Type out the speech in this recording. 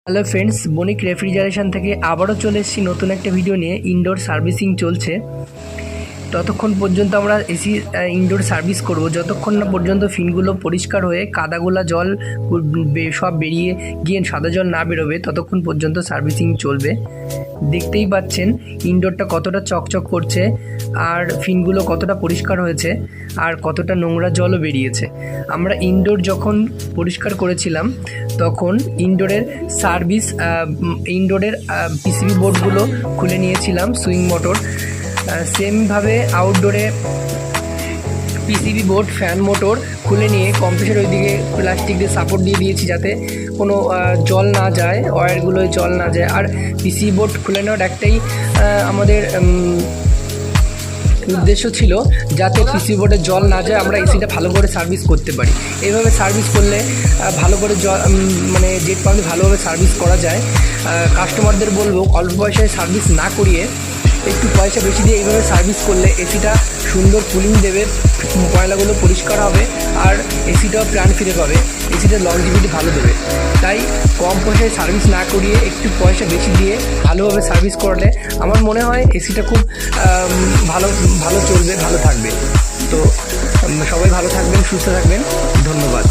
Hello friends, বণিক refrigeration থেকে আবারও চলে এসেছি নতুন একটা ভিডিও নিয়ে। ইনডোর সার্ভিসিং চলছে। ততক্ষণ পর্যন্ত আমরা এসি ইনডোর সার্ভিস করব যতক্ষণ না পর্যন্ত ফিনগুলো পরিষ্কার হয়ে কাদাগোলা জল সব বেরিয়ে গিয়ে সাদা জল না বেরোবে, ততক্ষণ পর্যন্ত সার্ভিসিং চলবে। দেখতেই পাচ্ছেন ইনডোরটা কতটা চকচক করছে, আর ফিনগুলো কতটা পরিষ্কার হয়েছে, আর কতটা নোংরা জলও বেরিয়েছে। আমরা ইনডোর যখন পরিষ্কার করেছিলাম তখন ইনডোরের ইনডোরের পিসিবি বোর্ডগুলো খুলে নিয়েছিলাম, সুইং মোটর। সেমভাবে আউটডোরে পিসিবি বোর্ড, ফ্যান মোটর খুলে নিয়ে কম্প্রেসার ওইদিকে প্লাস্টিক দিয়ে সাপোর্ট দিয়ে দিয়েছি যাতে কোনো জল না যায়, ওয়্যারগুলোয় জল না যায়। আর পিসিবি বোর্ড খুলে নেওয়ার একটাই আমাদের উদ্দেশ্য ছিল যাতে পিসি বোর্ডে জল না যায়, আমরা এসিটা ভালো করে সার্ভিস করতে পারি। এইভাবে সার্ভিস করলে ভালো করে মানে জেট পাম্পে ভালোভাবে সার্ভিস করা যায়। কাস্টমারদের বলবো অল্প পয়সায় সার্ভিস না করিয়ে একটু পয়সা বেশি দিয়ে এইভাবে সার্ভিস করলে এসিটা সুন্দর কুলিং দেবে, ময়লাগুলো পরিষ্কার হবে, আর এসিটাও প্রাণ ফিরে পাবে, এসিটার লংজিভিটি ভালো দেবে। তাই কম পয়সায় সার্ভিস না করিয়ে একটু পয়সা বেশি দিয়ে ভালোভাবে সার্ভিস করলে আমার মনে হয় এসিটা খুব ভালো চলবে, ভালো থাকবে। তো সবাই ভালো থাকবেন, সুস্থ থাকবেন। ধন্যবাদ।